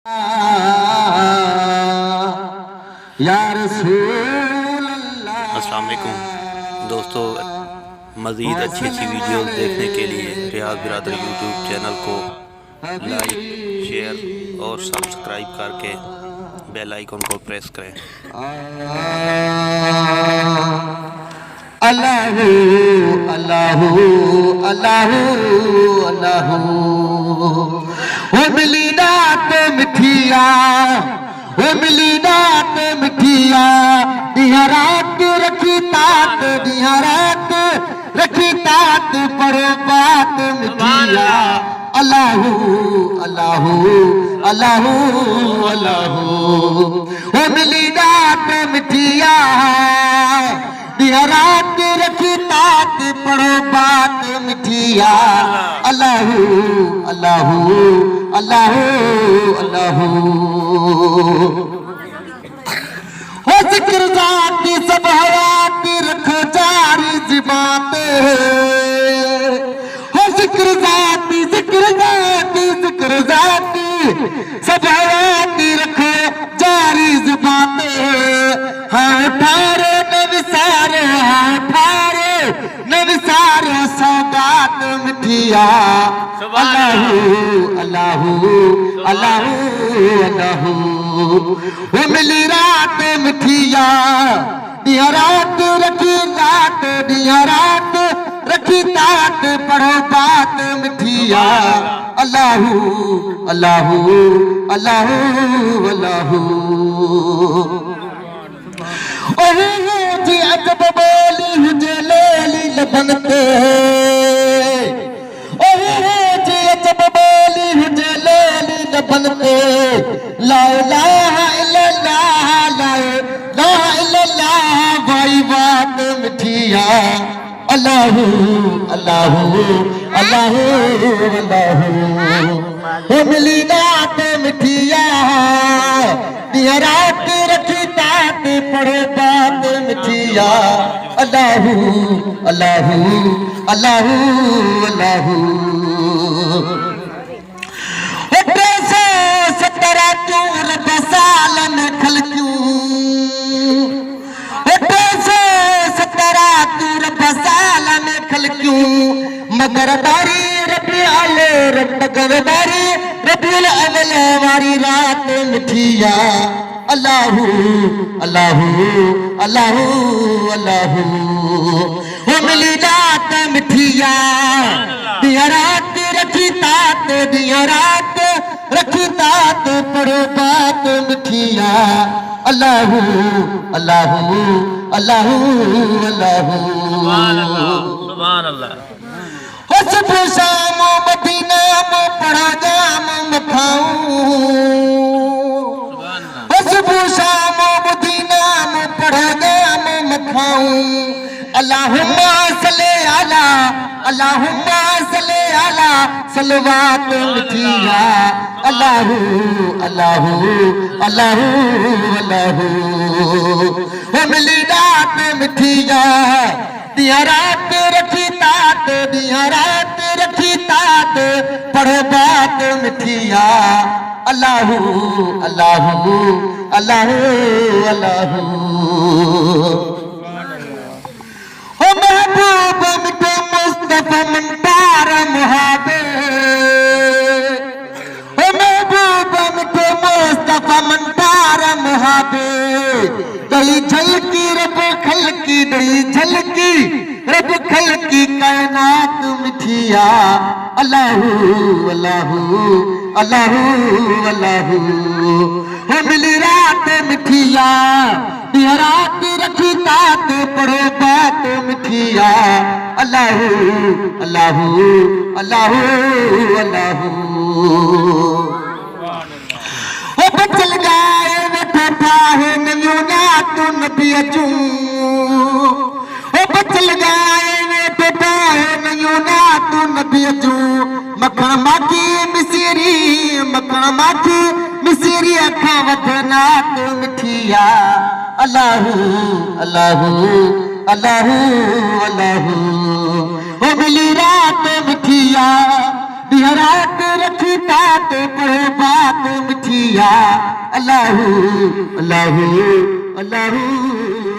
अस्सलाम वालेकुम दोस्तों, मज़ीद अच्छी वीडियोस देखने के लिए रियाज बिरादर यूट्यूब चैनल को लाइक, शेयर और सब्सक्राइब करके बेल आइकन को प्रेस करें। अल्लाहू अल्लाहू अल्लाहू अल्लाहू ओ मिली रात मिठिया, ओ मिली रात मिठिया, दिया रात रखी तात, दिया रात रखी तात, पढ़ो बात मिठिया। अल्लाहू अल्लाहू अल्लाहू अल्लाहू ओ मिली रात मिठिया, दिया रात रखी तात, पढ़ो बात मिठिया। अल्लाहू अल्लाहू अल्लाहू अल्लाहू हो जिक्र जाती सब हयाती रखो जारी ज़ुबान पे, हो जिक्र जाती सब हयाती रखो जारी ज़ुबान पे। हाँ ठारे नविसारे, हाँ ठारे नविसारे सौगात मिठिया। अल्लाहू अल्लाहू अल्लाहू अल्लाहू वो मिली रात मिठिया, दिया रात रखी तात, दिया रात रखी तात, पढ़ो बात मिठिया। अल्लाहू अल्लाहू अल्लाहू अल्लाहू जी अजब बोली हुजे लेली लबन ते, जी अजब बोली हुजे लेली लबन ते, ला इलाहा इल्लल्लाह, ला इलाहा इल्लल्लाह, भाई बात मिठिया। अल्लाहू अल्लाहू अल्लाहू अल्लाहू वो मिली रात मिठिया, दिया रात रखी तात, पढ़ो बात मिठिया। अल्लाहू अल्लाहू अल्लाहू अल्लाहू 17 साल में खल क्यों, 17 साल में खल क्यों, मगर दारी रबी आले मगर दारी रबील अवल वारी रात मिठिया। अल्लाहू अल्लाहू अल्लाहू अल्लाहू वो मिली रात मिठिया, दिया रात रखी तात, दिया रात रखी तात, पढ़ो बात मिठिया। अल्लाहू अल्लाहू अल्लाहू अल्लाहू सुभान अल्लाह। हो सुबह शाम मदीना में पढ़ा जाम मखाऊं, हो सुबह शाम मदीना में पढ़ा जाम मखाऊं। अल्लाहुम्मा सल्ले अला, अल्लाहुम्मा सल्ले अला सलवात मिठिया। अल्लाहू अल्लाहू अल्लाहू अल्लाहू वो मिली रात मिठिया, दिया रात रखी तात, दिया रात रखी तात, पढ़ो बात मिठिया। अल्लाहू अल्लाहू अल्लाहू अल्लाहू ओ महबूब मिठे मुस्तफा मुंतार मुहाबे, ओ महबूब मिठे मुस्तफा मुंतार मुहाबे, गली झलकी रब खलकी, गली झलकी रब खलकी कायनात मिठिया। अल्लाहू अल्लाहू अल्लाहू अल्लाहू वो मिली रात मिठिया, दिया रात रखी तात, पढ़ो बात मिठिया। अल्लाहू अल्लाहू अल्लाहू अल्लाहू वो बचल गाए ठठा है नयूना तू नबी अचूं, वो बचल गाए ठठा है नयूना तू नबी अचूं, मखण माखी मिसिरी, मखण माखी मिसिरी अखा वधना तू मिठिया। अल्लाहू अल्लाहू अल्लाहू अल्लाहू वो मिली रात मिठिया, बिहरात रखी तात पढ़ो बात मिठिया अल्लाहू अल्लाहू अल्लाहू